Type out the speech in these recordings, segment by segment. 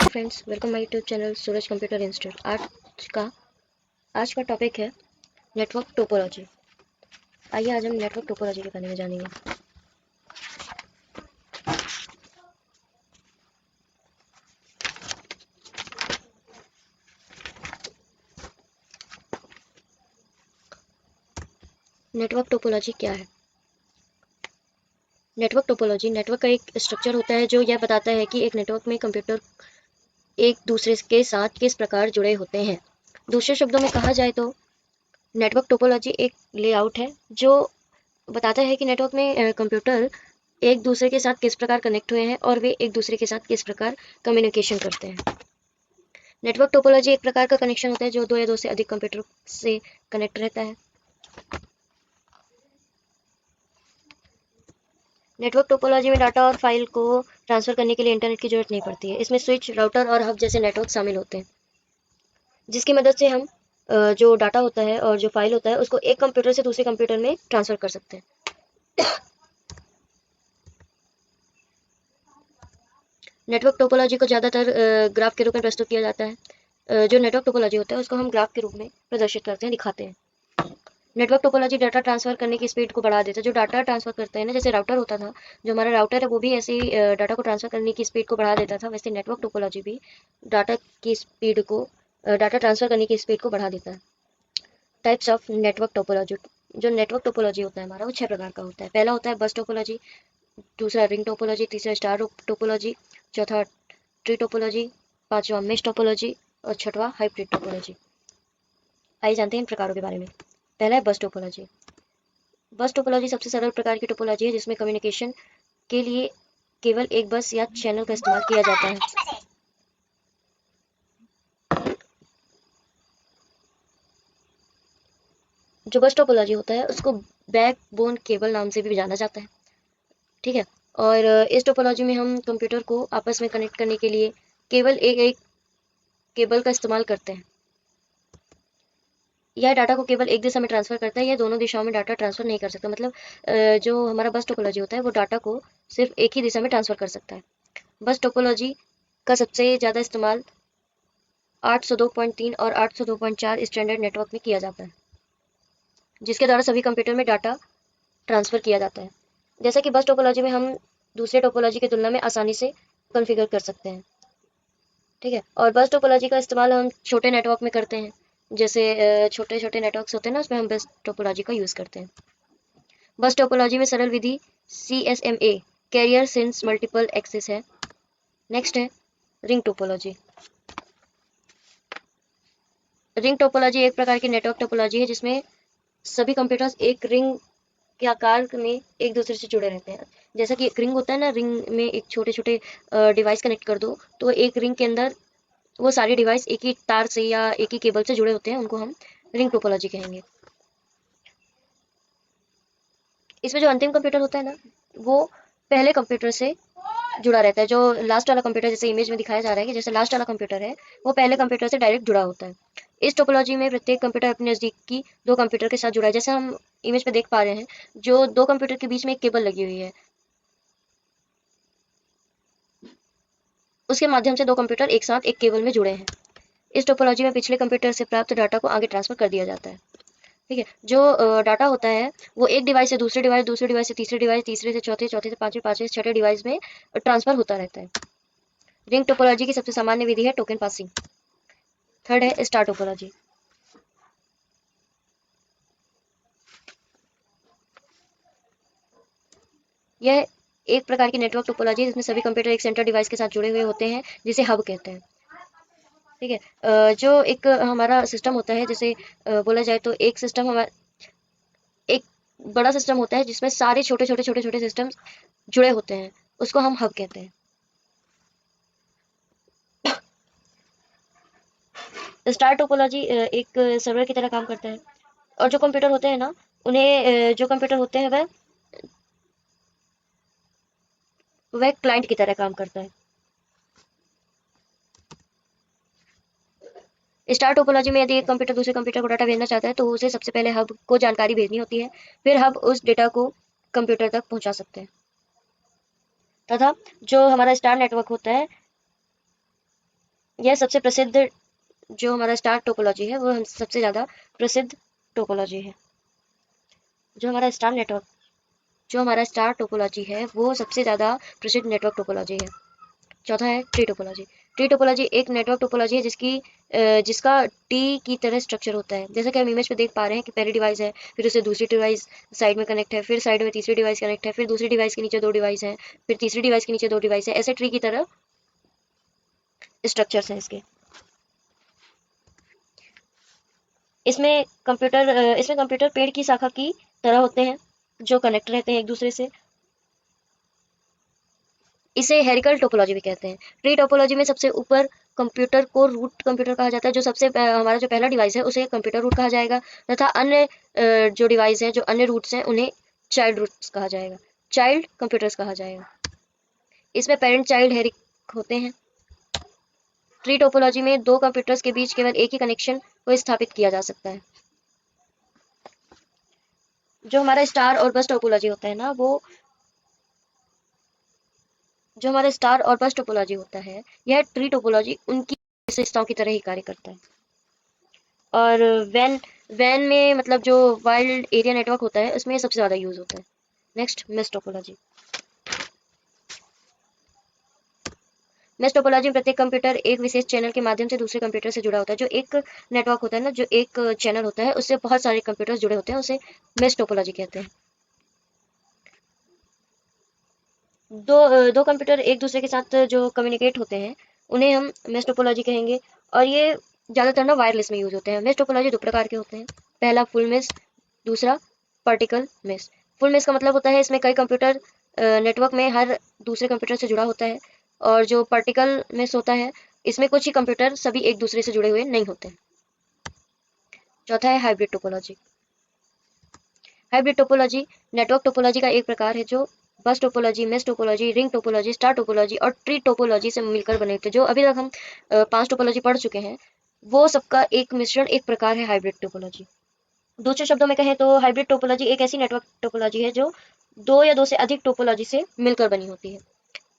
Friends, welcome my YouTube channel Suraj computer institute. आज का topic है नेटवर्क टोपोलॉजी। आइए आज हम नेटवर्क टोपोलॉजी के बारे में जानेंगे। नेटवर्क टोपोलॉजी क्या है? नेटवर्क टोपोलॉजी नेटवर्क का एक स्ट्रक्चर होता है जो यह बताता है कि एक नेटवर्क में कंप्यूटर एक दूसरे के साथ किस प्रकार जुड़े होते हैं। दूसरे शब्दों में कहा जाए तो नेटवर्क टोपोलॉजी एक लेआउट है जो बताता है कि नेटवर्क में कंप्यूटर एक दूसरे के साथ किस प्रकार कनेक्ट हुए हैं और वे एक दूसरे के साथ किस प्रकार कम्युनिकेशन करते हैं। नेटवर्क टोपोलॉजी एक प्रकार का कनेक्शन होता है जो दो या दो से अधिक कंप्यूटर से कनेक्ट रहता है। नेटवर्क टोपोलॉजी में डाटा और फाइल को ट्रांसफर करने के लिए इंटरनेट की जरूरत नहीं पड़ती है। इसमें स्विच, राउटर और हब जैसे नेटवर्क शामिल होते हैं, जिसकी मदद से हम जो डाटा होता है और जो फाइल होता है उसको एक कंप्यूटर से दूसरे कंप्यूटर में ट्रांसफर कर सकते हैं। नेटवर्क टोपोलॉजी को ज़्यादातर ग्राफ के रूप में प्रस्तुत किया जाता है। जो नेटवर्क टोपोलॉजी होता है उसको हम ग्राफ के रूप में प्रदर्शित करते हैं, दिखाते हैं। नेटवर्क टोपोलॉजी डाटा ट्रांसफर करने की स्पीड को बढ़ा देता है। जो डाटा ट्रांसफर करते हैं ना, जैसे राउटर होता था, जो हमारा राउटर है वो भी ऐसे ही डाटा को ट्रांसफर करने की स्पीड को बढ़ा देता था, वैसे नेटवर्क टोपोलॉजी भी डाटा की स्पीड को डाटा ट्रांसफर करने की स्पीड को बढ़ा देता है। Types of network topology. जो नेटवर्क टोपोलॉजी होता है हमारा वो 6 प्रकार का होता है। पहला होता है बस टोपोलॉजी, दूसरा रिंग टोपोलॉजी, तीसरा स्टार टोपोलॉजी, चौथा ट्री टोपोलॉजी, पांचवा मेश टोपोलॉजी और छठवा हाइब्रिड टोपोलॉजी। आइए जानते हैं इन प्रकारों के बारे में। पहला है बस टोपोलॉजी। बस टोपोलॉजी सबसे सरल प्रकार की टोपोलॉजी है जिसमें कम्युनिकेशन के लिए केवल एक बस या चैनल का इस्तेमाल किया जाता है। जो बस टोपोलॉजी होता है उसको बैकबोन केबल नाम से भी जाना जाता है, ठीक है। और इस टोपोलॉजी में हम कंप्यूटर को आपस में कनेक्ट करने के लिए केवल एक केबल का इस्तेमाल करते हैं। यह डाटा को केवल एक दिशा में ट्रांसफर करता है, यह दोनों दिशाओं में डाटा ट्रांसफर नहीं कर सकता। मतलब जो हमारा बस टोपोलॉजी होता है वो डाटा को सिर्फ एक ही दिशा में ट्रांसफर कर सकता है। बस टोपोलॉजी का सबसे ज़्यादा इस्तेमाल 802.3 और 802.4 स्टैंडर्ड नेटवर्क में किया जाता है, जिसके द्वारा सभी कंप्यूटर में डाटा ट्रांसफ़र किया जाता है। जैसा कि बस टोपोलॉजी में हम दूसरे टोपोलॉजी की तुलना में आसानी से कॉन्फ़िगर कर सकते हैं, ठीक है। और बस टोपोलॉजी का इस्तेमाल हम छोटे नेटवर्क में करते हैं, जैसे छोटे छोटे नेटवर्क्स होते हैं ना, उसमें हम बस टोपोलॉजी का यूज़ करते हैं। बस टोपोलॉजी में सरल विधि CSMA, carrier sense multiple access है। नेक्स्ट है रिंग टोपोलॉजी। रिंग टोपोलॉजी एक प्रकार की नेटवर्क टोपोलॉजी है जिसमें सभी कंप्यूटर्स एक रिंग के आकार में एक दूसरे से जुड़े रहते हैं। जैसा कि एक रिंग होता है ना, रिंग में एक छोटे छोटे डिवाइस कनेक्ट कर दो तो एक रिंग के अंदर वो सारे डिवाइस एक ही तार से या एक ही केबल से जुड़े होते हैं, उनको हम रिंग टोपोलॉजी कहेंगे। इसमें जो अंतिम कंप्यूटर होता है ना, वो पहले कंप्यूटर से जुड़ा रहता है। जो लास्ट वाला कंप्यूटर, जैसे इमेज में दिखाया जा रहा है कि जैसे लास्ट वाला कंप्यूटर है वो पहले कंप्यूटर से डायरेक्ट जुड़ा होता है। इस टोपोलॉजी में प्रत्येक कंप्यूटर अपने नज़दीकी दो कंप्यूटर के साथ जुड़ा है। जैसे हम इमेज पे देख पा रहे हैं, जो दो कंप्यूटर के बीच में एक केबल लगी हुई है, उसके माध्यम से दो कंप्यूटर एक साथ एक केबल में जुड़े हैं। इस टोपोलॉजी में पिछले कंप्यूटर से प्राप्त डाटा को आगे ट्रांसफर कर दिया जाता है, ठीक है। जो डाटा होता है वो एक डिवाइस से दूसरे डिवाइस, दूसरे डिवाइस से तीसरे डिवाइस, तीसरे से चौथे, चौथे से पांचवें, पांचवें से छठे डिवाइस में ट्रांसफर होता रहता है। रिंग टोपोलॉजी की सबसे सामान्य विधि है टोकन पासिंग। थर्ड है स्टार टोपोलॉजी। यह एक प्रकार की नेटवर्क टोपोलॉजी है जिसमें सभी कंप्यूटर एक सेंट्रल डिवाइस के साथ जुड़े हुए होते हैं, जिसे हब कहते हैं, ठीक है। जो एक हमारा सिस्टम होता है, जैसे बोला जाए तो एक सिस्टम हमारा एक बड़ा सिस्टम होता है जिसमें सारे छोटे छोटे छोटे छोटे सिस्टम जुड़े होते हैं, उसको हम हब कहते हैं। स्टार टोपोलॉजी एक सर्वर की तरह काम करता है, और जो कंप्यूटर होते हैं ना, उन्हें जो कंप्यूटर होते हैं वह क्लाइंट की तरह काम करता है। स्टार टोपोलॉजी में यदि एक कंप्यूटर दूसरे कंप्यूटर को डाटा भेजना चाहता है तो उसे सबसे पहले हब को जानकारी भेजनी होती है, फिर हब उस डेटा को कंप्यूटर तक पहुंचा सकते हैं। तथा जो हमारा स्टार नेटवर्क होता है, यह सबसे प्रसिद्ध, जो हमारा स्टार टोपोलॉजी है वो सबसे ज़्यादा प्रसिद्ध टोपोलॉजी है। जो हमारा स्टार नेटवर्क जो हमारा स्टार टोपोलॉजी है वो सबसे ज़्यादा प्रसिद्ध नेटवर्क टोपोलॉजी है। चौथा है ट्री टोपोलॉजी। ट्री टोपोलॉजी एक नेटवर्क टोपोलॉजी है जिसका टी की तरह स्ट्रक्चर होता है। जैसा कि हम इमेज पे देख पा रहे हैं कि पहली डिवाइस है, फिर उससे दूसरी डिवाइस साइड में कनेक्ट है, फिर साइड में तीसरी डिवाइस कनेक्ट है, फिर दूसरी डिवाइस के नीचे दो डिवाइस है, फिर तीसरी डिवाइस के नीचे दो डिवाइस है। ऐसे ट्री की तरह स्ट्रक्चर्स हैं इसके। इसमें कंप्यूटर पेड़ की शाखा की तरह होते हैं जो कनेक्ट रहते हैं एक दूसरे से। इसे हेरिकल टोपोलॉजी भी कहते हैं। ट्री टोपोलॉजी में सबसे ऊपर कंप्यूटर को रूट कंप्यूटर कहा जाता है। जो हमारा जो पहला डिवाइस है उसे कंप्यूटर रूट कहा जाएगा, तथा अन्य जो डिवाइस हैं, जो अन्य रूट्स हैं, उन्हें चाइल्ड रूट्स कहा जाएगा, चाइल्ड कंप्यूटर्स कहा जाएगा। इसमें पेरेंट चाइल्ड हेरिक होते हैं। ट्री टोपोलॉजी में दो कंप्यूटर्स के बीच केवल एक ही कनेक्शन को स्थापित किया जा सकता है। जो हमारा स्टार और बस टोपोलॉजी होता है ना, वो जो हमारा स्टार और बस टोपोलॉजी होता है, यह ट्री टोपोलॉजी उनकी विशेषताओं की तरह ही कार्य करता है। और वैन वैन में मतलब जो वाइल्ड एरिया नेटवर्क होता है उसमें सबसे ज़्यादा यूज़ होता है। Next, mesh topology. Mesh topology में प्रत्येक कंप्यूटर एक विशेष चैनल के माध्यम से दूसरे कंप्यूटर से जुड़ा होता है। जो एक नेटवर्क होता है ना, जो एक चैनल होता है, उससे बहुत सारे कंप्यूटर्स जुड़े होते हैं, उसे मेश टोपोलॉजी कहते हैं। दो कंप्यूटर एक दूसरे के साथ जो कम्युनिकेट होते हैं उन्हें हम मेश टोपोलॉजी कहेंगे। और ये ज़्यादातर ना वायरलेस में यूज होते हैं। मेश टोपोलॉजी दो प्रकार के होते हैं। पहला फुल मेश, दूसरा पार्टिकल मेश। फुल मेश का मतलब होता है इसमें कई कंप्यूटर नेटवर्क में हर दूसरे कंप्यूटर से जुड़ा होता है। और जो पार्टिकल मेश होता है, इसमें कुछ ही कंप्यूटर सभी एक दूसरे से जुड़े हुए नहीं होते। चौथा है hybrid topology. Hybrid topology network topology का एक प्रकार है जो बस topology, mesh topology, ring topology, star topology और ट्री टोपोलॉजी से मिलकर बने थे। जो अभी तक हम 5 टोपोलॉजी पढ़ चुके हैं, वो सबका एक मिश्रण, एक प्रकार है हाइब्रिड टोपोलॉजी। दूसरे शब्दों में कहें तो हाइब्रिड टोपोलॉजी एक ऐसी नेटवर्क टोपोलॉजी है जो दो या दो से अधिक टोपोलॉजी से मिलकर बनी होती है।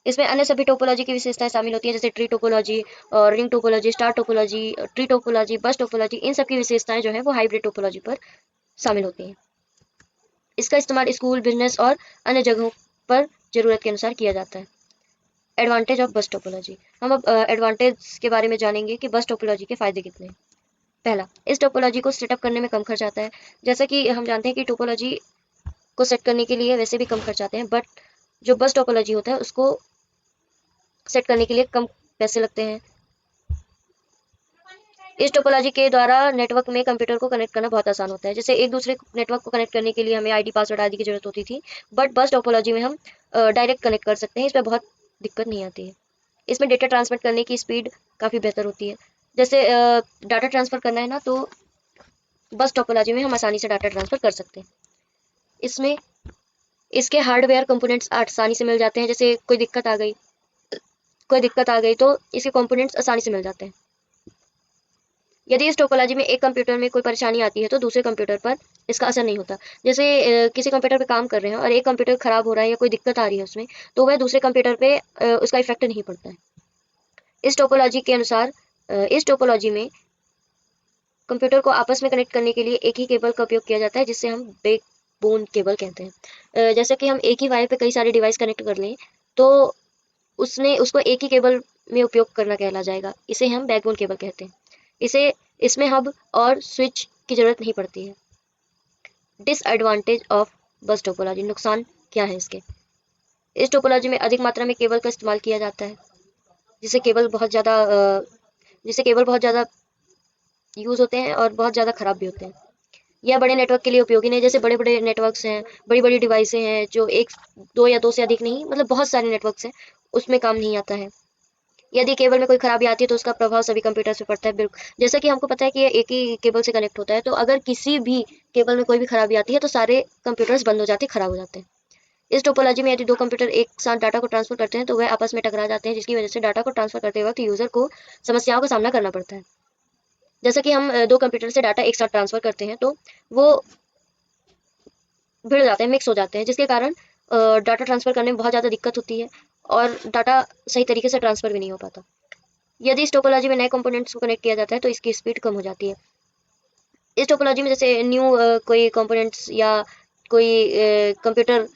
इसमें अन्य सभी टोपोलॉजी की विशेषताएं शामिल होती हैं, जैसे ट्री टोपोलॉजी और ring topology, star topology, tree topology, bus topology. इन सब की विशेषताएं जो है वो हाइब्रिड टोपोलॉजी पर शामिल होती हैं। इसका इस्तेमाल स्कूल, बिजनेस और अन्य जगहों पर ज़रूरत के अनुसार किया जाता है। एडवांटेज ऑफ बस टोपोलॉजी। हम अब एडवांटेज के बारे में जानेंगे कि बस टोपोलॉजी के फ़ायदे कितने हैं। पहला, इस टोपोलॉजी को सेटअप करने में कम खर्च आता है। जैसा कि हम जानते हैं कि टोपोलॉजी को सेट करने के लिए वैसे भी कम खर्च आते हैं, बट जो बस टोपोलॉजी होता है उसको सेट करने के लिए कम पैसे लगते हैं। इस टोपोलॉजी के द्वारा नेटवर्क में कंप्यूटर को कनेक्ट करना बहुत आसान होता है। जैसे एक दूसरे नेटवर्क को कनेक्ट करने के लिए हमें आईडी, पासवर्ड आदि की जरूरत होती थी, बट बस टोपोलॉजी में हम डायरेक्ट कनेक्ट कर सकते हैं। इसमें बहुत दिक्कत नहीं आती है। इसमें डेटा ट्रांसफर करने की स्पीड काफ़ी बेहतर होती है। जैसे डाटा ट्रांसफ़र करना है ना, तो बस टोपोलॉजी में हम आसानी से डाटा ट्रांसफ़र कर सकते हैं। इसमें इसके हार्डवेयर कंपोनेंट्स आसानी से मिल जाते हैं। जैसे कोई दिक्कत आ गई तो इसके कंपोनेंट्स आसानी से मिल जाते हैं। यदि इस टोपोलॉजी में एक कंप्यूटर में कोई परेशानी आती है तो दूसरे कंप्यूटर पर इसका असर नहीं होता। जैसे किसी कंप्यूटर पे काम कर रहे हैं और एक कंप्यूटर खराब हो रहा है या कोई दिक्कत आ रही है उसमें, तो वह दूसरे कंप्यूटर पे उसका इफेक्ट नहीं पड़ता है। इस टोपोलॉजी के अनुसार इस टोपोलॉजी में कंप्यूटर को आपस में कनेक्ट करने के लिए एक ही केबल का उपयोग किया जाता है, जिससे हम बैकबोन केबल कहते हैं। जैसे कि हम एक ही वायर पे कई सारे डिवाइस कनेक्ट कर लें तो उसको एक ही केबल में उपयोग करना कहला जाएगा। इसे हम बैकबोन केबल कहते हैं। इसमें हब और स्विच की जरूरत नहीं पड़ती है। डिसएडवांटेज ऑफ बस टोपोलॉजी। नुकसान क्या है इसके? इस टोपोलॉजी में अधिक मात्रा में केबल का इस्तेमाल किया जाता है, जिससे केबल बहुत ज़्यादा यूज़ होते हैं और बहुत ज़्यादा ख़राब भी होते हैं। यह बड़े नेटवर्क के लिए उपयोगी नहीं। जैसे बड़े बड़े नेटवर्क्स हैं, बड़ी बड़ी डिवाइसें हैं, जो एक दो या दो से अधिक नहीं, मतलब बहुत सारे नेटवर्क्स हैं, उसमें काम नहीं आता है। यदि केबल में कोई खराबी आती है तो उसका प्रभाव सभी कंप्यूटर्स पे पड़ता है। बिल्कुल जैसा कि हमको पता है कि ये एक ही केबल से कनेक्ट होता है, तो अगर किसी भी केबल में कोई भी खराबी आती है तो सारे कंप्यूटर्स बंद हो जाते हैं, खराब हो जाते हैं। इस टोपोलॉजी में यदि दो कंप्यूटर एक साथ डाटा को ट्रांसफर करते हैं तो वह आपस में टकरा जाते हैं, जिसकी वजह से डाटा को ट्रांसफर करते वक्त यूजर को समस्याओं का सामना करना पड़ता है। जैसा कि हम दो कंप्यूटर से डाटा एक साथ ट्रांसफ़र करते हैं तो वो भिड़ जाते हैं, मिक्स हो जाते हैं, जिसके कारण डाटा ट्रांसफ़र करने में बहुत ज़्यादा दिक्कत होती है और डाटा सही तरीके से ट्रांसफ़र भी नहीं हो पाता। यदि इस टोपोलॉजी में नए कंपोनेंट्स को कनेक्ट किया जाता है तो इसकी स्पीड कम हो जाती है। इस टोपोलॉजी में जैसे न्यू कोई कंपोनेंट्स या कोई कंप्यूटर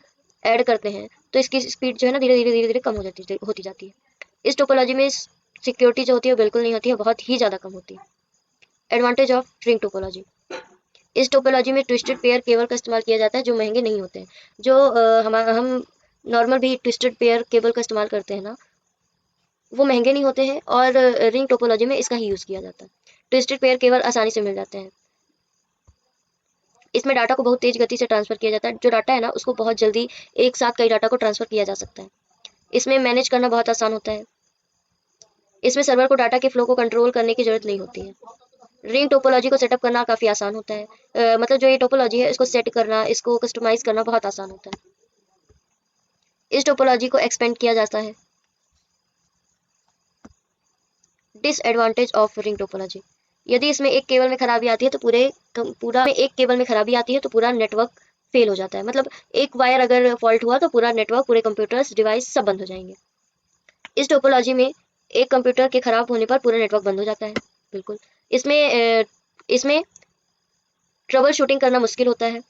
ऐड करते हैं तो इसकी स्पीड जो है ना धीरे धीरे कम होती जाती है। इस टोपोलॉजी में सिक्योरिटी जो होती है वो बिल्कुल नहीं होती है, बहुत ही ज़्यादा कम होती है। Advantage of ring topology. इस टोपोलॉजी में ट्विस्टेड पेयर केबल का इस्तेमाल किया जाता है जो महंगे नहीं होते हैं। जो हम नॉर्मल भी ट्विस्टेड पेयर केबल का इस्तेमाल करते हैं ना, वो महंगे नहीं होते हैं और रिंग टोपोलॉजी में इसका ही यूज़ किया जाता है। ट्विस्टेड पेयर केबल आसानी से मिल जाते हैं। इसमें डाटा को बहुत तेज़ गति से ट्रांसफ़र किया जाता है। जो डाटा है ना उसको बहुत जल्दी एक साथ कई डाटा को ट्रांसफ़र किया जा सकता है। इसमें मैनेज करना बहुत आसान होता है। इसमें सर्वर को डाटा के फ्लो को कंट्रोल करने की ज़रूरत नहीं होती है। रिंग टोपोलॉजी को सेटअप करना काफ़ी आसान होता है। मतलब जो ये टोपोलॉजी है इसको सेट करना, इसको कस्टमाइज़ करना बहुत आसान होता है। इस टोपोलॉजी को एक्सपेंड किया जाता है। Disadvantage of ring topology. यदि इसमें एक केबल में खराबी आती है तो पूरा में एक केबल में खराबी आती है तो पूरा नेटवर्क फेल हो जाता है। मतलब एक वायर अगर फॉल्ट हुआ तो पूरा नेटवर्क, पूरे कंप्यूटर्स, डिवाइस सब बंद हो जाएंगे। इस टोपोलॉजी में एक कंप्यूटर के खराब होने पर पूरा नेटवर्क बंद हो जाता है। बिल्कुल। इसमें ट्रबल शूटिंग करना मुश्किल होता है।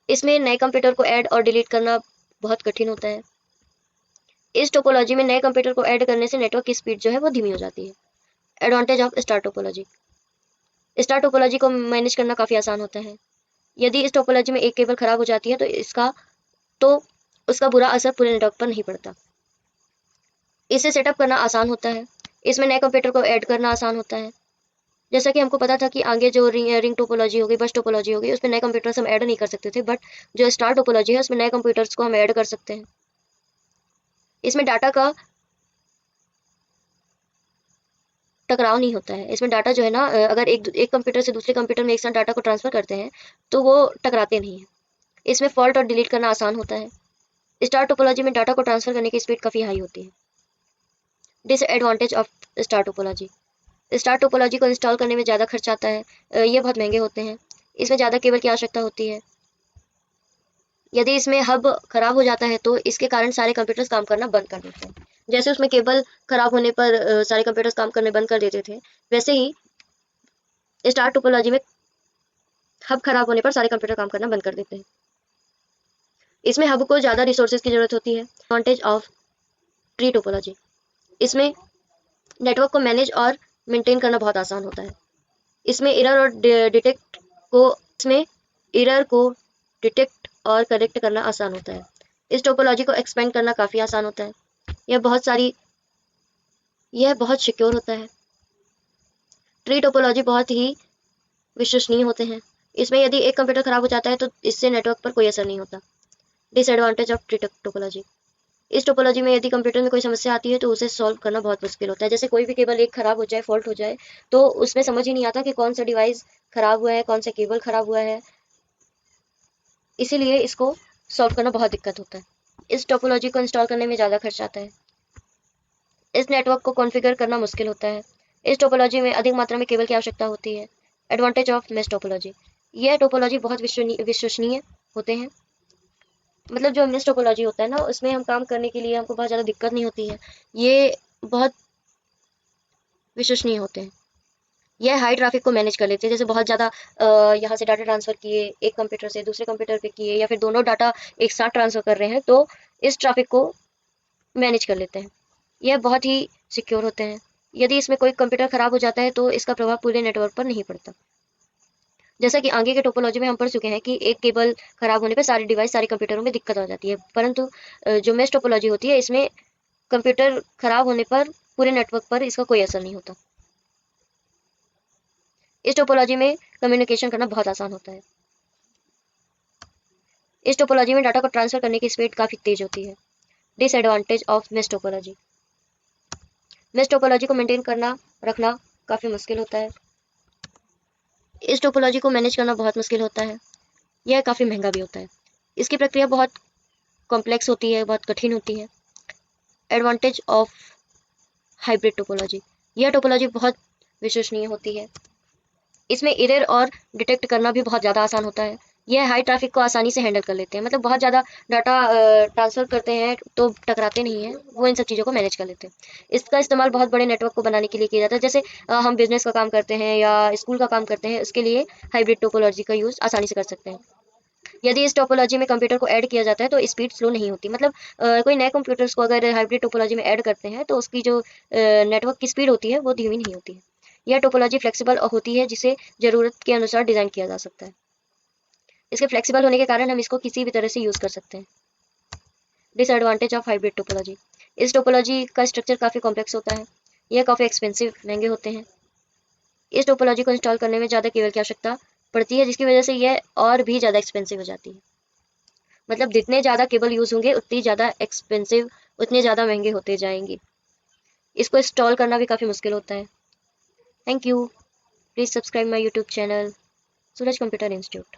इसमें नए कंप्यूटर को ऐड और डिलीट करना बहुत कठिन होता है। इस टोपोलॉजी में नए कंप्यूटर को ऐड करने से नेटवर्क की स्पीड जो है वो धीमी हो जाती है। Advantage of star topology. Star topology को मैनेज करना काफ़ी आसान होता है। यदि इस टोपोलॉजी में एक केबल खराब हो जाती है तो उसका बुरा असर पूरे नेटवर्क पर नहीं पड़ता। इसे सेटअप करना आसान होता है। इसमें नए कंप्यूटर को ऐड करना आसान होता है। जैसा कि हमको पता था कि आगे जो रिंग टोपोलॉजी होगी, बस टोपोलॉजी होगी, उसमें नए कंप्यूटर्स हम ऐड नहीं कर सकते थे, बट जो स्टार टोपोलॉजी है उसमें नए कंप्यूटर्स को हम ऐड कर सकते हैं। इसमें डाटा का टकराव नहीं होता है। इसमें डाटा जो है ना, अगर एक कंप्यूटर से दूसरे कंप्यूटर में एक साथ डाटा को ट्रांसफ़र करते हैं तो वो टकराते नहीं हैं। इसमें फॉल्ट और डिलीट करना आसान होता है। स्टार टोपोलॉजी में डाटा को ट्रांसफ़र करने की स्पीड काफ़ी हाई होती है। Disadvantage of star topology. Star topology को इंस्टॉल करने में ज़्यादा खर्च आता है। ये बहुत महंगे होते हैं। इसमें ज़्यादा केबल की आवश्यकता होती है। यदि इसमें हब खराब हो जाता है तो इसके कारण सारे कंप्यूटर्स काम करना बंद कर देते हैं। जैसे उसमें केबल खराब होने पर सारे कंप्यूटर्स काम करने बंद कर देते थे, वैसे ही स्टार टोपोलॉजी में हब खराब होने पर सारे कंप्यूटर काम करना बंद कर देते हैं। इसमें हब को ज़्यादा रिसोर्सेज की ज़रूरत होती है। Advantage of tree topology. इसमें नेटवर्क को मैनेज और मेंटेन करना बहुत आसान होता है। इसमें एरर और डिटेक्ट को इसमें एरर को डिटेक्ट और करेक्ट करना आसान होता है। इस टोपोलॉजी को एक्सपेंड करना काफ़ी आसान होता है। यह बहुत सिक्योर होता है। ट्री टोपोलॉजी बहुत ही विश्वसनीय होते हैं। इसमें यदि एक कंप्यूटर खराब हो जाता है तो इससे नेटवर्क पर कोई असर नहीं होता। Disadvantage of tree topology. इस टोपोलॉजी में यदि कंप्यूटर में कोई समस्या आती है तो उसे सॉल्व करना बहुत मुश्किल होता है। जैसे कोई भी केबल एक खराब हो जाए, फॉल्ट हो जाए, तो उसमें समझ ही नहीं आता कि कौन सा डिवाइस खराब हुआ है, कौन सा केबल खराब हुआ है। इसीलिए इसको सॉल्व करना बहुत दिक्कत होता है। इस टोपोलॉजी को इंस्टॉल करने में ज़्यादा खर्च आता है। इस नेटवर्क को कॉन्फ़िगर करना मुश्किल होता है। इस टोपोलॉजी में अधिक मात्रा में केबल की आवश्यकता होती है। Advantage of mesh topology. यह टोपोलॉजी बहुत विश्वसनीय होते हैं। मतलब जो मेश टोपोलॉजी होता है ना, उसमें हम काम करने के लिए हमको बहुत ज़्यादा दिक्कत नहीं होती है। ये बहुत विश्वसनीय होते हैं। यह हाई ट्रैफिक को मैनेज कर लेते हैं। जैसे बहुत ज़्यादा यहाँ से डाटा ट्रांसफ़र किए, एक कंप्यूटर से दूसरे कंप्यूटर पे किए, या फिर दोनों डाटा एक साथ ट्रांसफ़र कर रहे हैं तो इस ट्रैफिक को मैनेज कर लेते हैं। यह बहुत ही सिक्योर होते हैं। यदि इसमें कोई कंप्यूटर ख़राब हो जाता है तो इसका प्रभाव पूरे नेटवर्क पर नहीं पड़ता। जैसा कि आगे के टोपोलॉजी में हम पढ़ चुके हैं कि एक केबल खराब होने पर सारे डिवाइस, सारे कंप्यूटरों में दिक्कत हो जाती है, परंतु जो मेश टोपोलॉजी होती है इसमें कंप्यूटर खराब होने पर पूरे नेटवर्क पर इसका कोई असर नहीं होता। इस टोपोलॉजी में कम्युनिकेशन करना बहुत आसान होता है। इस टोपोलॉजी में डाटा को ट्रांसफ़र करने की स्पीड काफ़ी तेज़ होती है। Disadvantage of mesh topology. Mesh topology को मेंटेन करना, रखना काफ़ी मुश्किल होता है। इस टोपोलॉजी को मैनेज करना बहुत मुश्किल होता है। यह काफ़ी महंगा भी होता है। इसकी प्रक्रिया बहुत कॉम्प्लेक्स होती है, बहुत कठिन होती है। Advantage of hybrid topology. यह टोपोलॉजी बहुत विश्वसनीय होती है। इसमें एरर और डिटेक्ट करना भी बहुत ज़्यादा आसान होता है। यह हाई ट्रैफिक को आसानी से हैंडल कर लेते हैं, मतलब बहुत ज़्यादा डाटा ट्रांसफ़र करते हैं तो टकराते नहीं हैं, वो इन सब चीज़ों को मैनेज कर लेते हैं। इसका इस्तेमाल बहुत बड़े नेटवर्क को बनाने के लिए किया जाता है, जैसे हम बिजनेस का काम करते हैं या स्कूल का काम करते हैं, उसके लिए हाइब्रिड टोपोलॉजी का यूज़ आसानी से कर सकते हैं। यदि इस टोपोलॉजी में कंप्यूटर को ऐड किया जाता है तो स्पीड स्लो नहीं होती, मतलब कोई नए कंप्यूटर्स को अगर हाइब्रिड टोपोलॉजी में ऐड करते हैं तो उसकी जो नेटवर्क की स्पीड होती है वो धीमी नहीं होती है। यह टोपोलॉजी फ्लेक्सिबल होती है, जिसे ज़रूरत के अनुसार डिज़ाइन किया जा सकता है। इसके फ्लेक्सिबल होने के कारण हम इसको किसी भी तरह से यूज़ कर सकते हैं। Disadvantage of hybrid topology. इस टोपोलॉजी का स्ट्रक्चर काफ़ी कॉम्प्लेक्स होता है, यह काफ़ी एक्सपेंसिव महंगे होते हैं। इस टोपोलॉजी को इंस्टॉल करने में ज़्यादा केबल की आवश्यकता पड़ती है, जिसकी वजह से यह और भी ज़्यादा एक्सपेंसिव हो जाती है। मतलब जितने ज़्यादा केबल यूज़ होंगे उतनी ज़्यादा एक्सपेंसिव, उतने ज़्यादा महंगे होते जाएंगे। इसको इंस्टॉल करना भी काफ़ी मुश्किल होता है। Thank you. Please subscribe my YouTube channel Suraj computer institute.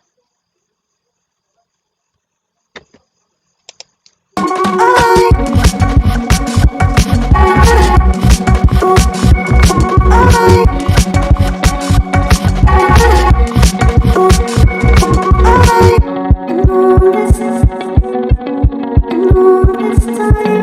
And all this time